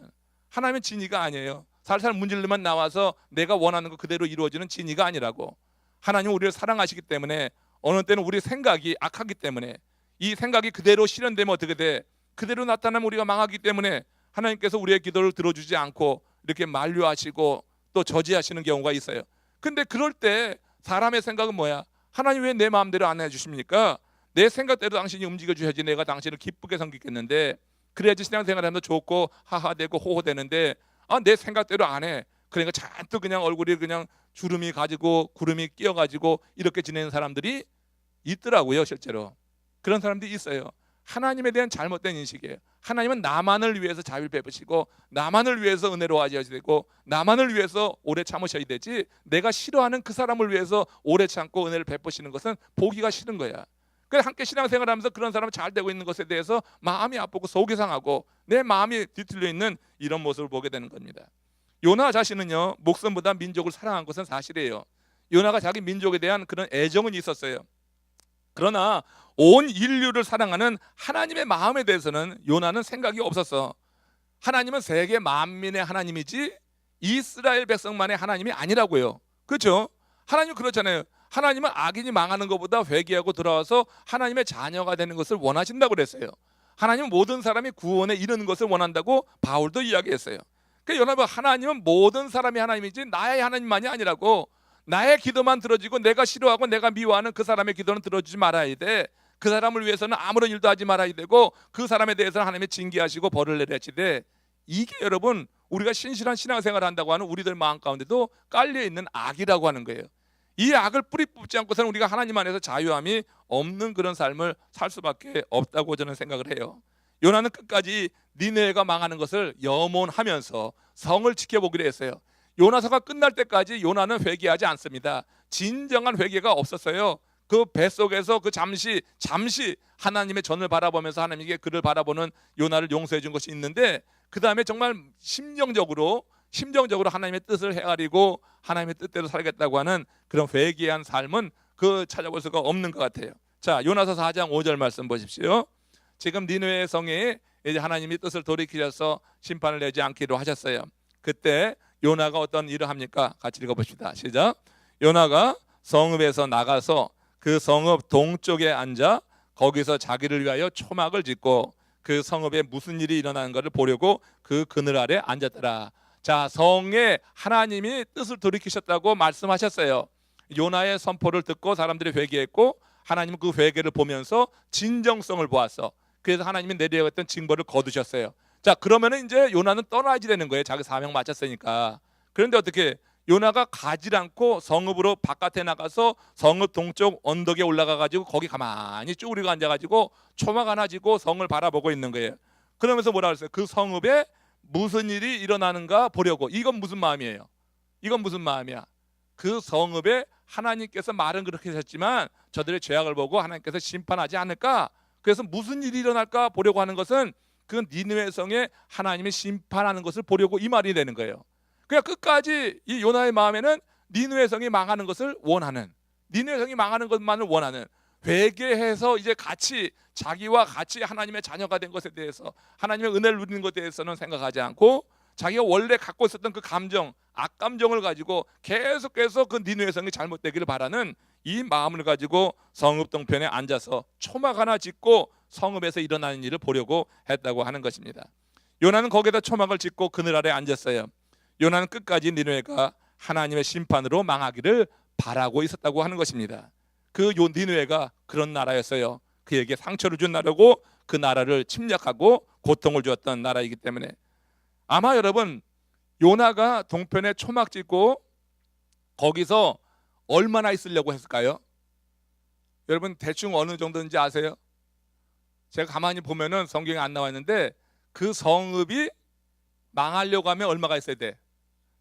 하나님은 지니가 아니에요. 살살 문질러만 나와서 내가 원하는 거 그대로 이루어지는 지니가 아니라고. 하나님은 우리를 사랑하시기 때문에 어느 때는 우리 생각이 악하기 때문에 이 생각이 그대로 실현되면 어떻게 돼? 그대로 나타나면 우리가 망하기 때문에 하나님께서 우리의 기도를 들어주지 않고 이렇게 만류하시고 또 저지하시는 경우가 있어요. 근데 그럴 때 사람의 생각은 뭐야? 하나님 왜 내 마음대로 안 해주십니까? 내 생각대로 당신이 움직여 주셔야지 내가 당신을 기쁘게 섬기겠는데 그래야지 신앙생활하면서 좋고 하하되고 호호되는데 내 생각대로 안 해. 그러니까 잔뜩 그냥 얼굴이 그냥 주름이 가지고 구름이 끼어가지고 이렇게 지내는 사람들이 있더라고요. 실제로 그런 사람들이 있어요. 하나님에 대한 잘못된 인식이에요. 하나님은 나만을 위해서 자비를 베푸시고 나만을 위해서 은혜로워하셔야 되고 나만을 위해서 오래 참으셔야 되지 내가 싫어하는 그 사람을 위해서 오래 참고 은혜를 베푸시는 것은 보기가 싫은 거야. 그래서 함께 신앙생활하면서 그런 사람이 잘 되고 있는 것에 대해서 마음이 아프고 속이 상하고 내 마음이 뒤틀려 있는 이런 모습을 보게 되는 겁니다. 요나 자신은요, 목숨보다 민족을 사랑한 것은 사실이에요. 요나가 자기 민족에 대한 그런 애정은 있었어요. 그러나 온 인류를 사랑하는 하나님의 마음에 대해서는 요나는 생각이 없었어. 하나님은 세계 만민의 하나님이지 이스라엘 백성만의 하나님이 아니라고요. 그렇죠? 하나님은 그렇잖아요. 하나님은 악인이 망하는 것보다 회개하고 돌아와서 하나님의 자녀가 되는 것을 원하신다고 그랬어요. 하나님은 모든 사람이 구원에 이르는 것을 원한다고 바울도 이야기했어요. 그러니까 여러분, 하나님은 모든 사람이 하나님이지 나의 하나님만이 아니라고. 나의 기도만 들어지고 내가 싫어하고 내가 미워하는 그 사람의 기도는 들어주지 말아야 돼. 그 사람을 위해서는 아무런 일도 하지 말아야 되고 그 사람에 대해서는 하나님이 징계하시고 벌을 내려야지 돼. 이게 여러분, 우리가 신실한 신앙생활을 한다고 하는 우리들 마음 가운데도 깔려있는 악이라고 하는 거예요. 이 악을 뿌리 뽑지 않고서는 우리가 하나님 안에서 자유함이 없는 그런 삶을 살 수밖에 없다고 저는 생각을 해요. 요나는 끝까지 니느웨가 망하는 것을 염원하면서 성을 지켜보기로 했어요. 요나서가 끝날 때까지 요나는 회개하지 않습니다. 진정한 회개가 없었어요. 그 뱃속에서 그 잠시 하나님의 전을 바라보면서 하나님께 그를 바라보는 요나를 용서해 준 것이 있는데, 그 다음에 정말 심정적으로 하나님의 뜻을 헤아리고 하나님의 뜻대로 살겠다고 하는 그런 회개한 삶은 그 찾아볼 수가 없는 것 같아요. 자, 요나서 4장 5절 말씀 보십시오. 지금 니느웨 성에 이제 하나님이 뜻을 돌이키셔서 심판을 내지 않기로 하셨어요. 그때 요나가 어떤 일을 합니까? 같이 읽어봅시다. 시작. 요나가 성읍에서 나가서 그 성읍 동쪽에 앉아 거기서 자기를 위하여 초막을 짓고 그 성읍에 무슨 일이 일어나는 것을 보려고 그 그늘 아래 앉았더라. 자, 성에 하나님이 뜻을 돌이키셨다고 말씀하셨어요. 요나의 선포를 듣고 사람들이 회개했고 하나님은 그 회개를 보면서 진정성을 보았어. 그래서 하나님이 내려갔던 징벌을 거두셨어요. 자, 그러면은 이제 요나는 떠나야지 되는 거예요. 자기 사명 마쳤으니까. 그런데 어떻게 요나가 가지 않고 성읍으로 바깥에 나가서 성읍 동쪽 언덕에 올라가 가지고 거기 가만히 쭈그리고 앉아 가지고 초막 하나 지고 성을 바라보고 있는 거예요. 그러면서 뭐라 그랬어요? 그 성읍에 무슨 일이 일어나는가 보려고. 이건 무슨 마음이에요? 이건 무슨 마음이야? 그 성읍에 하나님께서 말은 그렇게 하셨지만 저들의 죄악을 보고 하나님께서 심판하지 않을까? 그래서 무슨 일이 일어날까 보려고 하는 것은 그 니느웨 성에 하나님이 심판하는 것을 보려고 이 말이 되는 거예요. 그냥 끝까지 이 요나의 마음에는 니느웨 성이 망하는 것을 원하는, 니느웨 성이 망하는 것만을 원하는, 회개해서 이제 같이 자기와 같이 하나님의 자녀가 된 것에 대해서 하나님의 은혜를 누리는 것에 대해서는 생각하지 않고 자기가 원래 갖고 있었던 그 감정, 악감정을 가지고 계속해서 그 니느웨 성이 잘못되기를 바라는 이 마음을 가지고 성읍 동편에 앉아서 초막 하나 짓고 성읍에서 일어나는 일을 보려고 했다고 하는 것입니다. 요나는 거기에다 초막을 짓고 그늘 아래 앉았어요. 요나는 끝까지 니느웨가 하나님의 심판으로 망하기를 바라고 있었다고 하는 것입니다. 그 니느웨가 그런 나라였어요. 그에게 상처를 준 나라고 그 나라를 침략하고 고통을 주었던 나라이기 때문에 아마 여러분, 요나가 동편에 초막 짓고 거기서 얼마나 있으려고 했을까요? 여러분 대충 어느 정도인지 아세요? 제가 가만히 보면은 성경에 안 나와 있는데 그 성읍이 망하려고 하면 얼마가 있어야 돼?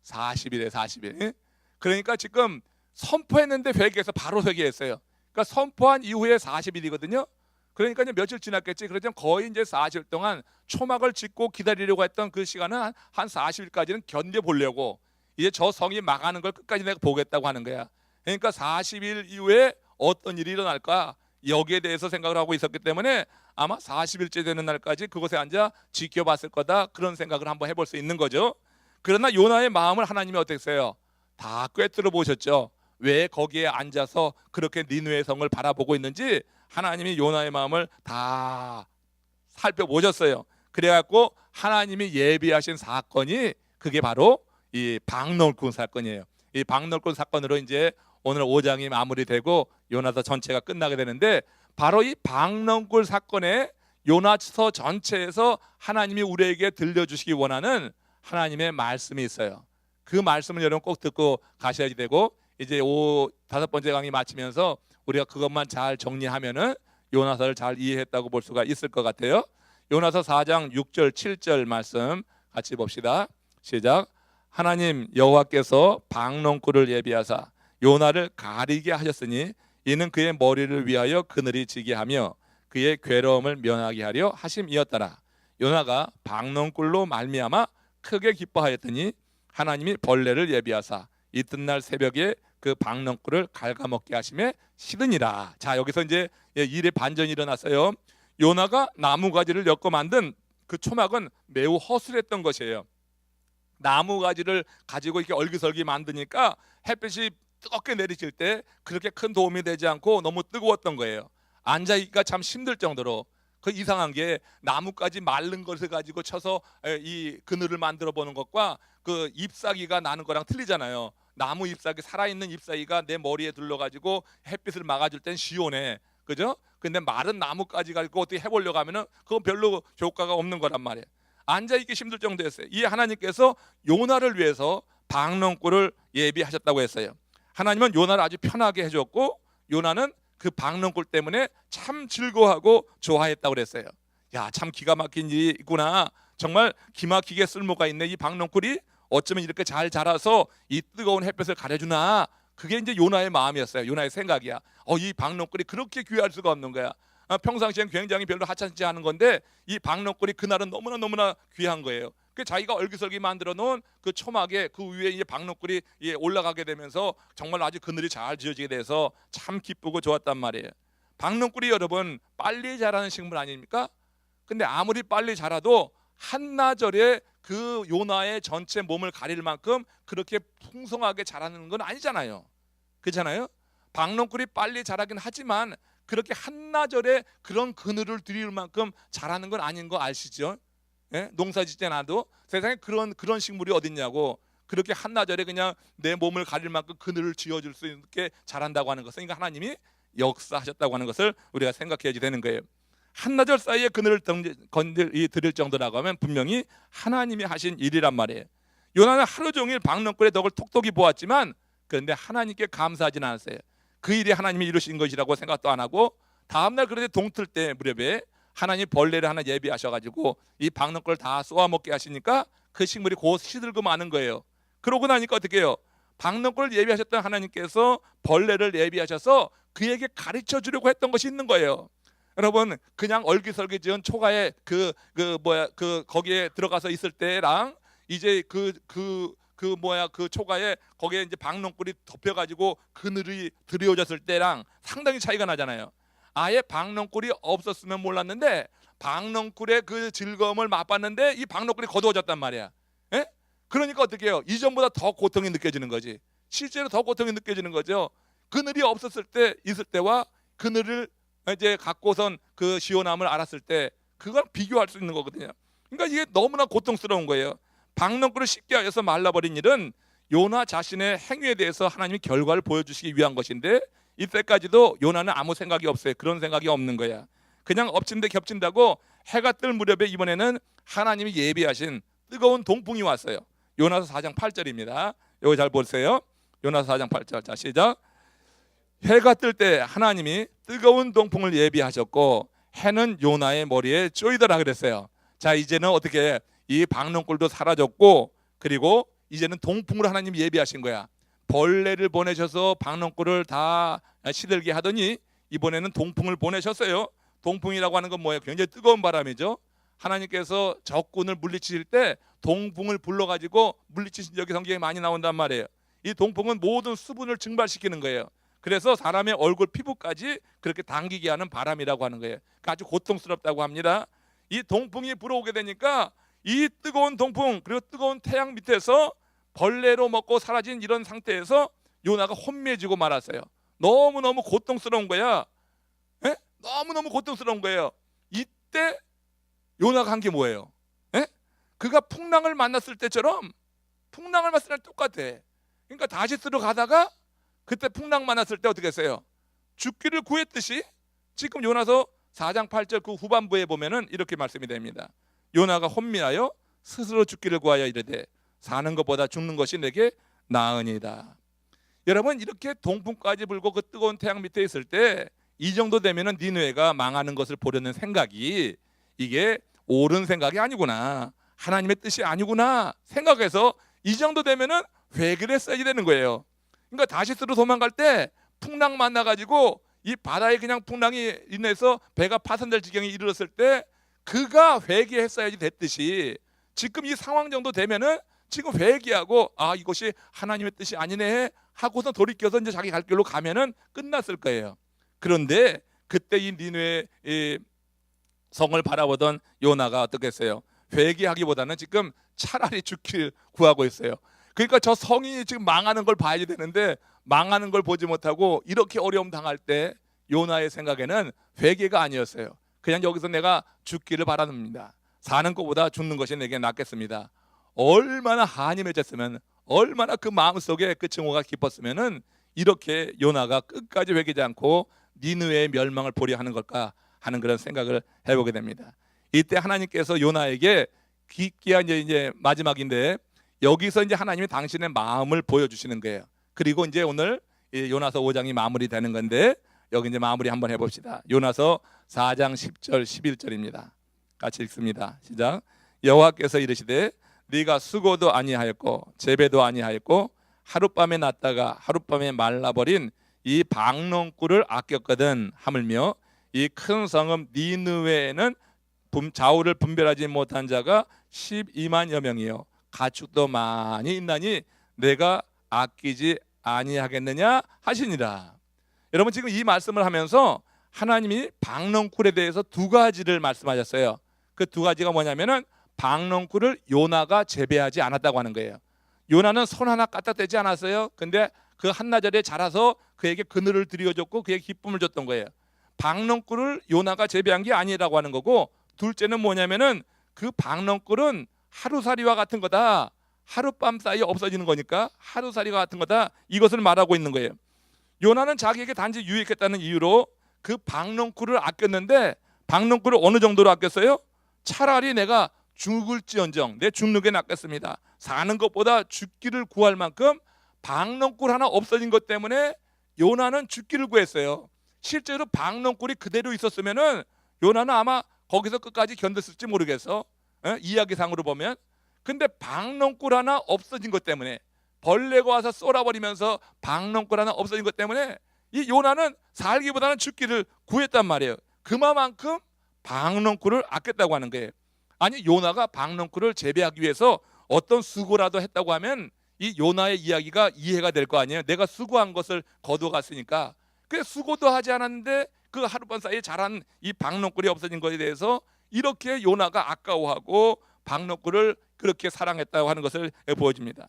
40일에 40일. 그러니까 지금 선포했는데 회개해서 바로 회개했어요. 그러니까 선포한 이후에 40일이거든요. 그러니까 이제 며칠 지났겠지. 그렇지만 거의 이제 40일 동안 초막을 짓고 기다리려고 했던 그 시간은 한 40일까지는 견뎌보려고, 이제 저 성이 망하는 걸 끝까지 내가 보겠다고 하는 거야. 그러니까 40일 이후에 어떤 일이 일어날까, 여기에 대해서 생각을 하고 있었기 때문에 아마 40일째 되는 날까지 그곳에 앉아 지켜봤을 거다, 그런 생각을 한번 해볼 수 있는 거죠. 그러나 요나의 마음을 하나님이 어떻게 했어요? 다 꿰뚫어 보셨죠. 왜 거기에 앉아서 그렇게 니느웨 성을 바라보고 있는지 하나님이 요나의 마음을 다 살펴보셨어요. 그래갖고 하나님이 예비하신 사건이 그게 바로 이 박너울꾼 사건이에요. 이 박너울꾼 사건으로 이제 오늘 5장이 마무리되고 요나서 전체가 끝나게 되는데, 바로 이 박너울꾼 사건에 요나서 전체에서 하나님이 우리에게 들려주시기 원하는 하나님의 말씀이 있어요. 그 말씀을 여러분 꼭 듣고 가셔야 되고, 이제 5번째 강의 마치면서 우리가 그것만 잘 정리하면은 요나서를 잘 이해했다고 볼 수가 있을 것 같아요. 요나서 4장 6절 7절 말씀 같이 봅시다. 시작. 하나님 여호와께서 박농꾼을 예비하사 요나를 가리게 하셨으니 이는 그의 머리를 위하여 그늘이 지게 하며 그의 괴로움을 면하게 하려 하심이었더라. 요나가 박농꿀로 말미암아 크게 기뻐하였더니 하나님이 벌레를 예비하사 이튿날 새벽에 그 박농꿀을 갉아먹게 하심에 싫으니라. 자, 여기서 이제 일의 반전이 일어났어요. 요나가 나무가지를 엮어 만든 그 초막은 매우 허술했던 것이에요. 나무가지를 가지고 이렇게 얼기설기 만드니까 햇빛이 뜨겁게 내리칠 때 그렇게 큰 도움이 되지 않고 너무 뜨거웠던 거예요. 앉아있기가 참 힘들 정도로. 그 이상한 게 나뭇가지 마른 것을 가지고 쳐서 이 그늘을 만들어 보는 것과 그 잎사귀가 나는 거랑 틀리잖아요. 나무 잎사귀, 살아있는 잎사귀가 내 머리에 둘러가지고 햇빛을 막아줄 땐 시원해, 그죠? 근데 마른 나뭇가지 가지고 어떻게 해보려고 하면은 그건 별로 효과가 없는 거란 말이에요. 앉아있기 힘들 정도였어요. 이 하나님께서 요나를 위해서 박농꿀을 예비하셨다고 했어요. 하나님은 요나를 아주 편하게 해줬고 요나는 그 박농꿀 때문에 참 즐거워하고 좋아했다고 그랬어요. 야, 참 기가 막힌 일이 있구나. 정말 기막히게 쓸모가 있네. 이 박농꿀이 어쩌면 이렇게 잘 자라서 이 뜨거운 햇볕을 가려주나. 그게 이제 요나의 마음이었어요. 요나의 생각이야. 이 박농꿀이 그렇게 귀할 수가 없는 거야. 평상시엔 굉장히 별로 하찮지 않은 건데 이 박농꿀이 그날은 너무나 귀한 거예요. 그 자기가 얼기설기 만들어 놓은 그 초막에 그 위에 이제 박농꿀이 올라가게 되면서 정말 아주 그늘이 잘 지어지게 돼서 참 기쁘고 좋았단 말이에요. 박농꿀이 여러분 빨리 자라는 식물 아닙니까? 근데 아무리 빨리 자라도 한나절에 그 요나의 전체 몸을 가릴 만큼 그렇게 풍성하게 자라는 건 아니잖아요. 그렇잖아요? 박농꿀이 빨리 자라긴 하지만 그렇게 한나절에 그런 그늘을 들일 만큼 자라는 건 아닌 거 아시죠? 예? 농사 짓지 않아도 세상에 그런 식물이 어딨냐고. 그렇게 한나절에 그냥 내 몸을 가릴 만큼 그늘을 지어줄 수 있게 자란다고 하는 것은 그러니까 하나님이 역사하셨다고 하는 것을 우리가 생각해야지 되는 거예요. 한나절 사이에 그늘을 드릴 정도라고 하면 분명히 하나님이 하신 일이란 말이에요. 요나는 하루 종일 박농꿀의 덕을 톡톡히 보았지만 그런데 하나님께 감사하지는 않았어요. 그 일이 하나님이 이루신 것이라고 생각도 안 하고 다음날 그런데 동틀 때 무렵에 하나님 벌레를 하나 예비하셔가지고 이 박농꿀을 다 쏘아먹게 하시니까 그 식물이 곧 시들고 마는 거예요. 그러고 나니까 어떻게 해요? 박농꿀을 예비하셨던 하나님께서 벌레를 예비하셔서 그에게 가르쳐 주려고 했던 것이 있는 거예요. 여러분 그냥 얼기설기 지은 초가에 거기에 들어가서 있을 때랑 이제 그 초가에 거기에 이제 박농꿀이 덮여가지고 그늘이 드리워졌을 때랑 상당히 차이가 나잖아요. 아예 박농꿀이 없었으면 몰랐는데 박농꿀의 그 즐거움을 맛봤는데 이 박농꿀이 거두어졌단 말이야. 예? 그러니까 어떻게 해요? 이전보다 더 고통이 느껴지는 거지. 실제로 더 고통이 느껴지는 거죠. 그늘이 없었을 때 있을 때와 그늘을 이제 갖고선 그 시원함을 알았을 때 그걸 비교할 수 있는 거거든요. 그러니까 이게 너무나 고통스러운 거예요. 박농꿀을 쉽게 하여서 말라버린 일은 요나 자신의 행위에 대해서 하나님이 결과를 보여주시기 위한 것인데 이때까지도 요나는 아무 생각이 없어요. 그런 생각이 없는 거야. 그냥 엎친 데 겹친다고 해가 뜰 무렵에 이번에는 하나님이 예비하신 뜨거운 동풍이 왔어요. 요나서 4장 8절입니다. 여기 잘 보세요. 요나서 4장 8절. 자, 시작. 해가 뜰 때 하나님이 뜨거운 동풍을 예비하셨고 해는 요나의 머리에 쪼이더라 그랬어요. 자, 이제는 어떻게 이 박농꿀도 사라졌고 그리고 이제는 동풍으로 하나님이 예비하신 거야. 벌레를 보내셔서 박농꿀을 다 시들게 하더니 이번에는 동풍을 보내셨어요. 동풍이라고 하는 건 뭐예요? 굉장히 뜨거운 바람이죠. 하나님께서 적군을 물리치실 때 동풍을 불러가지고 물리치신 적이 성경에 많이 나온단 말이에요. 이 동풍은 모든 수분을 증발시키는 거예요. 그래서 사람의 얼굴 피부까지 그렇게 당기게 하는 바람이라고 하는 거예요. 그러니까 아주 고통스럽다고 합니다. 이 동풍이 불어오게 되니까 이 뜨거운 동풍 그리고 뜨거운 태양 밑에서 벌레로 먹고 사라진 이런 상태에서 요나가 혼미해지고 말았어요. 너무너무 고통스러운 거야. 에? 너무너무 고통스러운 거예요. 이때 요나가 한 게 뭐예요? 에? 그가 풍랑을 만났을 때처럼 풍랑을 만났을 때 똑같아. 그러니까 다시스로 가다가 그때 풍랑 만났을 때 어떻게 했어요? 죽기를 구했듯이 지금 요나서 4장 8절 그 후반부에 보면은 이렇게 말씀이 됩니다. 요나가 혼미하여 스스로 죽기를 구하여 이르되 사는 것보다 죽는 것이 내게 나으니이다. 여러분 이렇게 동풍까지 불고 그 뜨거운 태양 밑에 있을 때 이 정도 되면은 니느웨가 망하는 것을 보려는 생각이 이게 옳은 생각이 아니구나, 하나님의 뜻이 아니구나 생각해서 이 정도 되면은 회개를 했어야 되는 거예요. 그러니까 다시스로 도망갈 때 풍랑 만나가지고 이 바다에 그냥 풍랑이 인해서 배가 파손될 지경에 이르렀을 때 그가 회개했어야지 됐듯이 지금 이 상황 정도 되면은 지금 회개하고 이것이 하나님의 뜻이 아니네 하고서 돌이켜서 이제 자기 갈 길로 가면은 끝났을 거예요. 그런데 그때 이 니느웨 성을 바라보던 요나가 어떻게 했어요? 회개하기보다는 지금 차라리 죽기를 구하고 있어요. 그러니까 저 성이 지금 망하는 걸 봐야 되는데 망하는 걸 보지 못하고 이렇게 어려움 당할 때 요나의 생각에는 회개가 아니었어요. 그냥 여기서 내가 죽기를 바랍니다. 사는 것보다 죽는 것이 내게 낫겠습니다. 얼마나 한이 맺혔으면, 얼마나 그 마음속에 그 증오가 깊었으면은 이렇게 요나가 끝까지 회개하지 않고 니느웨의 멸망을 보려 하는 걸까 하는 그런 생각을 해보게 됩니다. 이때 하나님께서 요나에게 귀한 이제 마지막인데 여기서 이제 하나님이 당신의 마음을 보여주시는 거예요. 그리고 이제 오늘 요나서 5장이 마무리되는 건데 여기 이제 마무리 한번 해봅시다. 요나서 4장 10절 11절입니다. 같이 읽습니다. 시작. 여호와께서 이르시되 네가 수고도 아니하였고 재배도 아니하였고 하룻밤에 났다가 하룻밤에 말라버린 이 박농꿀을 아꼈거든 하물며 이 큰 성읍 니느웨에는 좌우를 분별하지 못한 자가 12만여 명이요 가축도 많이 있나니 내가 아끼지 아니하겠느냐 하시니라. 여러분 지금 이 말씀을 하면서 하나님이 박농꿀에 대해서 두 가지를 말씀하셨어요. 그 두 가지가 뭐냐면은 박농꿀을 요나가 재배하지 않았다고 하는 거예요. 요나는 손 하나 까딱대지 않았어요. 근데 그 한나절에 자라서 그에게 그늘을 드려줬고 그에게 기쁨을 줬던 거예요. 박농꿀을 요나가 재배한 게 아니라고 하는 거고, 둘째는 뭐냐면은 그 박농꿀은 하루살이와 같은 거다. 하룻밤 사이에 없어지는 거니까 하루살이와 같은 거다. 이것을 말하고 있는 거예요. 요나는 자기에게 단지 유익했다는 이유로 그 박농꿀을 아꼈는데 박농꿀을 어느 정도로 아꼈어요? 차라리 내가 죽을지언정 내 죽는 게 낫겠습니다. 사는 것보다 죽기를 구할 만큼 박농꿀 하나 없어진 것 때문에 요나는 죽기를 구했어요. 실제로 박농꿀이 그대로 있었으면은 요나는 아마 거기서 끝까지 견뎠을지 모르겠어. 이야기상으로 보면. 근데 박농꿀 하나 없어진 것 때문에, 벌레가 와서 쏠아버리면서 박농꿀 하나 없어진 것 때문에 이 요나는 살기보다는 죽기를 구했단 말이에요. 그만큼 박농꿀을 아꼈다고 하는 거예요. 아니 요나가 박농꿀을 재배하기 위해서 어떤 수고라도 했다고 하면 이 요나의 이야기가 이해가 될 거 아니에요. 내가 수고한 것을 거둬갔으니까. 그 수고도 하지 않았는데 그 하룻밤 사이에 자란 이 박농꿀이 없어진 것에 대해서 이렇게 요나가 아까워하고 박농꿀을 그렇게 사랑했다고 하는 것을 보여줍니다.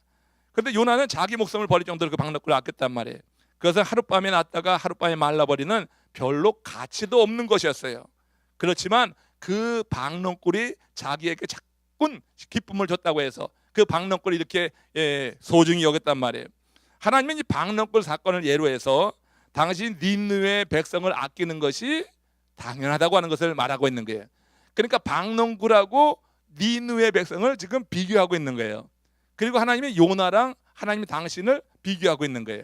그런데 요나는 자기 목숨을 버릴 정도로 그 박농꿀을 아꼈단 말이에요. 그것은 하룻밤에 났다가 하룻밤에 말라버리는 별로 가치도 없는 것이었어요. 그렇지만 그 박농꿀이 자기에게 자꾸 기쁨을 줬다고 해서 그 박농꿀을 이렇게 소중히 여겼단 말이에요. 하나님은 이 박농꿀 사건을 예로 해서 당신 니느웨 백성을 아끼는 것이 당연하다고 하는 것을 말하고 있는 거예요. 그러니까 박농꿀하고 니느웨 백성을 지금 비교하고 있는 거예요. 그리고 하나님이 요나랑 하나님이 당신을 비교하고 있는 거예요.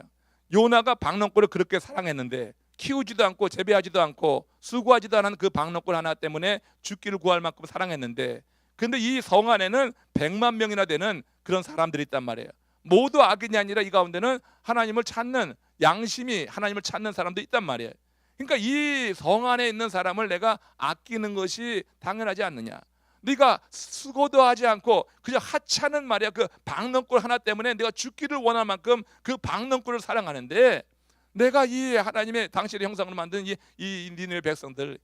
요나가 박농꿀을 그렇게 사랑했는데 키우지도 않고 재배하지도 않고 수고하지도 않은 그 박농꿀 하나 때문에 죽기를 구할 만큼 사랑했는데, 근데 이 성 안에는 100만 명이나 되는 그런 사람들이 있단 말이에요. 모두 악인이 아니라 이 가운데는 하나님을 찾는, 양심이 하나님을 찾는 사람도 있단 말이에요. 그러니까 이 성 안에 있는 사람을 내가 아끼는 것이 당연하지 않느냐. 네가 수고도 하지 않고 그냥 하찮은 말이야 그 박농꿀 하나 때문에 내가 죽기를 원할 만큼 그 박농꿀을 사랑하는데, 내가 이 하나님의 당신의 형상으로 만든 이 니느웨 백성들,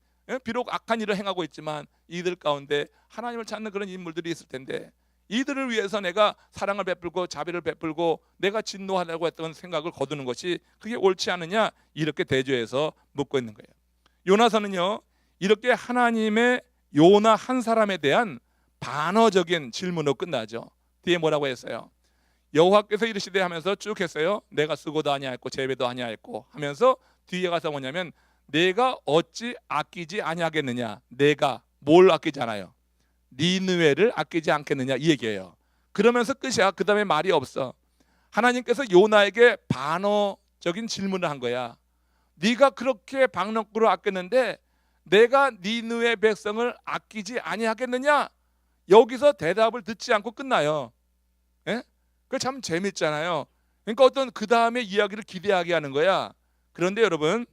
비록 악한 일을 행하고 있지만 이들 가운데 하나님을 찾는 그런 인물들이 있을 텐데 이들을 위해서 내가 사랑을 베풀고 자비를 베풀고 내가 진노하려고 했던 생각을 거두는 것이 그게 옳지 않느냐, 이렇게 대조해서 묻고 있는 거예요. 요나서는요 이렇게 하나님의 요나 한 사람에 대한 반어적인 질문으로 끝나죠. 뒤에 뭐라고 했어요? 여호와께서 이르시되 하면서 쭉 했어요. 내가 수고도 아니하였고 재배도 아니하였고 하면서 뒤에 가서 뭐냐면 내가 어찌 아끼지 아니하겠느냐. 내가 뭘 아끼지 않아요? 니느웨를 아끼지 않겠느냐 이 얘기예요. 그러면서 끝이야. 그 다음에 말이 없어. 하나님께서 요나에게 반어적인 질문을 한 거야. 네가 그렇게 박농꿀을 아꼈는데 내가 니느웨 백성을 아끼지 아니하겠느냐. 여기서 대답을 듣지 않고 끝나요. 예? 그 참 재밌잖아요. 그러니까 어떤 그 다음에 이야기를 기대하게 하는 거야. 그런데 여러분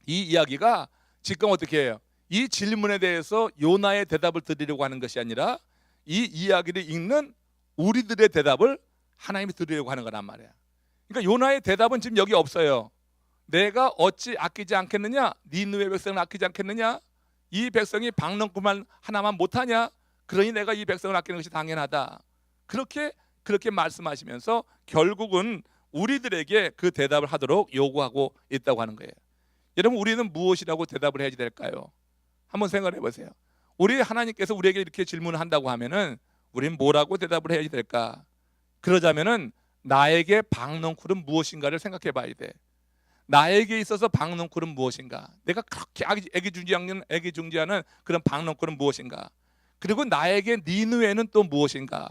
이 이야기가 지금 어떻게 해요? 이 질문에 대해서 요나의 대답을 드리려고 하는 것이 아니라 이 이야기를 읽는 우리들의 대답을 하나님이 드리려고 하는 거란 말이야. 그러니까 요나의 대답은 지금 여기 없어요. 내가 어찌 아끼지 않겠느냐? 니느웨 백성을 아끼지 않겠느냐? 이 백성이 박농꾼만 하나만 못하냐? 그러니 내가 이 백성을 아끼는 것이 당연하다. 그렇게 말씀하시면서 결국은 우리들에게 그 대답을 하도록 요구하고 있다고 하는 거예요. 여러분, 우리는 무엇이라고 대답을 해야 될까요? 한번 생각해 보세요. 우리 하나님께서 우리에게 이렇게 질문을 한다고 하면은 우리는 뭐라고 대답을 해야 될까? 그러자면은 나에게 박농쿨은 무엇인가를 생각해 봐야 돼. 나에게 있어서 박농쿨은 무엇인가? 내가 그렇게 애기중지하는 그런 박농쿨은 무엇인가? 그리고 나에게 니느웨는 또 무엇인가?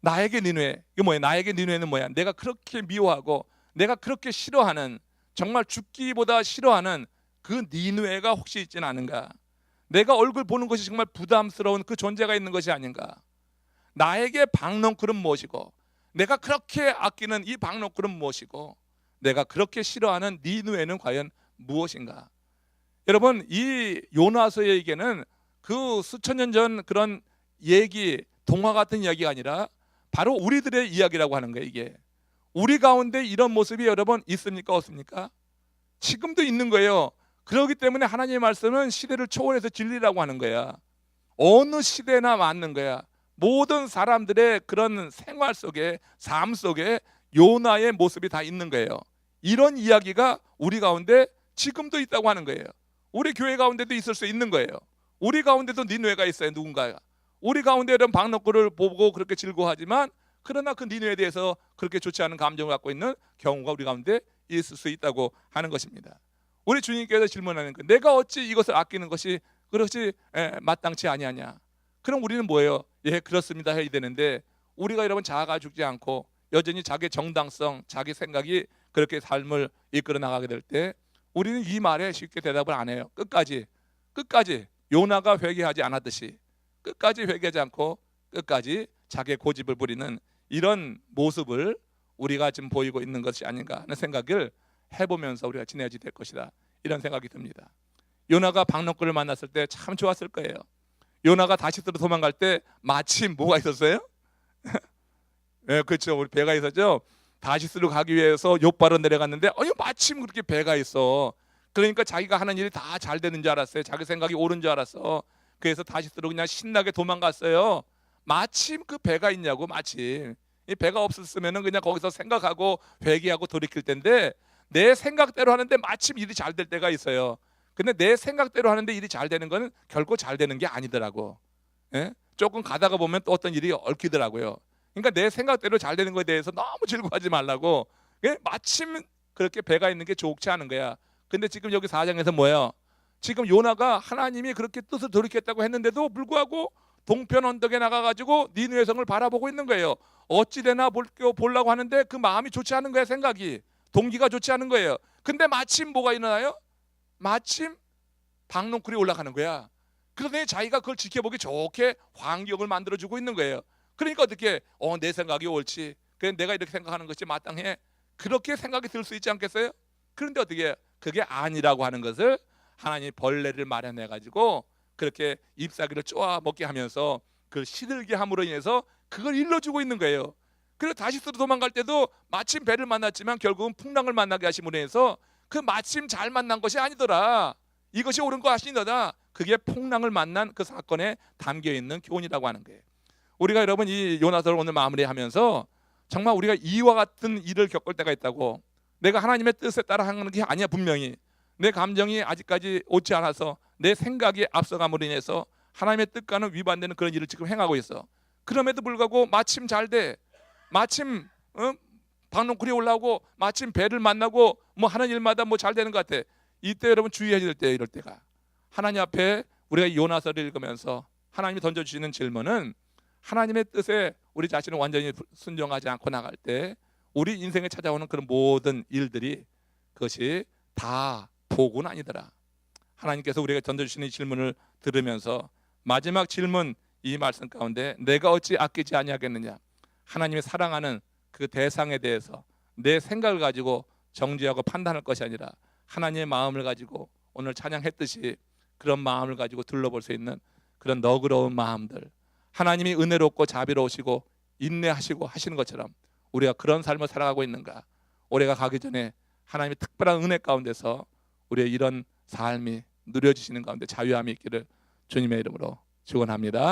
나에게 니느웨, 이게 뭐야? 나에게 니느웨는 뭐야? 내가 그렇게 미워하고 내가 그렇게 싫어하는, 정말 죽기보다 싫어하는 그 니느웨가 혹시 있지는 않은가? 내가 얼굴 보는 것이 정말 부담스러운 그 존재가 있는 것이 아닌가? 나에게 박농쿨은 무엇이고, 내가 그렇게 아끼는 이 박농쿨은 무엇이고, 내가 그렇게 싫어하는 니느웨는 과연 무엇인가? 여러분, 이 요나서에게는 그 수천 년 전 그런 얘기, 동화 같은 이야기가 아니라 바로 우리들의 이야기라고 하는 거예요. 이게 우리 가운데 이런 모습이 여러분 있습니까? 없습니까? 지금도 있는 거예요. 그렇기 때문에 하나님의 말씀은 시대를 초월해서 진리라고 하는 거야. 어느 시대나 맞는 거야. 모든 사람들의 그런 생활 속에, 삶 속에 요나의 모습이 다 있는 거예요. 이런 이야기가 우리 가운데 지금도 있다고 하는 거예요. 우리 교회 가운데도 있을 수 있는 거예요. 우리 가운데도 니느웨가 있어요. 누군가가. 우리 가운데 이런 박농쿨을 보고 그렇게 즐거워하지만, 그러나 그 니느웨에 대해서 그렇게 좋지 않은 감정을 갖고 있는 경우가 우리 가운데 있을 수 있다고 하는 것입니다. 우리 주님께서 질문하는 거, 내가 어찌 이것을 아끼는 것이 그렇지 마땅치 아니하냐? 그럼 우리는 뭐예요? 예, 그렇습니다 해야 되는데, 우리가 여러분 자아가 죽지 않고 여전히 자기 정당성, 자기 생각이 그렇게 삶을 이끌어 나가게 될 때 우리는 이 말에 쉽게 대답을 안 해요. 끝까지 요나가 회개하지 않았듯이 끝까지 회개하지 않고 끝까지 자기의 고집을 부리는 이런 모습을 우리가 지금 보이고 있는 것이 아닌가 하는 생각을 해보면서 우리가 지내야지 될 것이다, 이런 생각이 듭니다. 요나가 박농쿨을 만났을 때 참 좋았을 거예요. 요나가 다시스로 도망갈 때 마침 뭐가 있었어요? 네, 그렇죠. 우리 배가 있었죠. 다시스로 가기 위해서 욥바로 내려갔는데 마침 그렇게 배가 있어. 그러니까 자기가 하는 일이 다 잘 되는 줄 알았어요. 자기 생각이 옳은 줄 알았어. 그래서 다시스로 그냥 신나게 도망갔어요. 마침 그 배가 있냐고. 마침 이 배가 없었으면 그냥 거기서 생각하고 회개하고 돌이킬 텐데, 내 생각대로 하는데 마침 일이 잘 될 때가 있어요. 근데 내 생각대로 하는데 일이 잘 되는 건 결코 잘 되는 게 아니더라고. 예? 조금 가다가 보면 또 어떤 일이 얽히더라고요. 그러니까 내 생각대로 잘 되는 것에 대해서 너무 즐거워하지 말라고. 예? 마침 그렇게 배가 있는 게 좋지 않은 거야. 근데 지금 여기 4장에서 뭐예요? 지금 요나가 하나님이 그렇게 뜻을 돌이켰다고 했는데도 불구하고 동편 언덕에 나가가지고 니느웨 성을 바라보고 있는 거예요. 어찌되나 보려고 하는데 그 마음이 좋지 않은 거야. 생각이, 동기가 좋지 않은 거예요. 근데 마침 뭐가 일어나요? 마침 박농쿨이 올라가는 거야. 그러더니 자기가 그걸 지켜보기 좋게 환경을 만들어주고 있는 거예요. 그러니까 어떻게 내 생각이 옳지, 그래 내가 이렇게 생각하는 것이 마땅해, 그렇게 생각이 들 수 있지 않겠어요? 그런데 어떻게 그게 아니라고 하는 것을 하나님이 벌레를 마련해 가지고 그렇게 잎사귀를 쪼아 먹게 하면서 그 시들게 함으로 인해서 그걸 일러주고 있는 거예요. 그래서 다시스로 도망갈 때도 마침 배를 만났지만 결국은 풍랑을 만나게 하심으로 인해서 그 마침 잘 만난 것이 아니더라, 이것이 옳은 거 아시더라, 그게 풍랑을 만난 그 사건에 담겨있는 교훈이라고 하는 거예요. 우리가 여러분 이 요나서를 오늘 마무리하면서 정말 우리가 이와 같은 일을 겪을 때가 있다고. 내가 하나님의 뜻에 따라 하는 게 아니야. 분명히 내 감정이 아직까지 옳지 않아서 내 생각이 앞서감으로 인해서 하나님의 뜻과는 위반되는 그런 일을 지금 행하고 있어. 그럼에도 불구하고 마침 잘 돼. 마침 박농쿨이 올라오고 마침 배를 만나고 뭐 하는 일마다 뭐 잘 되는 것 같아. 이때 여러분 주의해야 될 때, 이럴 때가 하나님 앞에 우리가 요나서를 읽으면서 하나님이 던져주시는 질문은, 하나님의 뜻에 우리 자신을 완전히 순종하지 않고 나갈 때 우리 인생에 찾아오는 그런 모든 일들이 그것이 다 복은 아니더라. 하나님께서 우리에게 던져주시는 질문을 들으면서 마지막 질문, 이 말씀 가운데 내가 어찌 아끼지 아니하겠느냐, 하나님이 사랑하는 그 대상에 대해서 내 생각을 가지고 정죄하고 판단할 것이 아니라 하나님의 마음을 가지고 오늘 찬양했듯이 그런 마음을 가지고 둘러볼 수 있는 그런 너그러운 마음들, 하나님이 은혜롭고 자비로우시고 인내하시고 하시는 것처럼 우리가 그런 삶을 살아가고 있는가? 올해가 가기 전에 하나님의 특별한 은혜 가운데서 우리의 이런 삶이 누려지시는 가운데 자유함이 있기를 주님의 이름으로 축원합니다.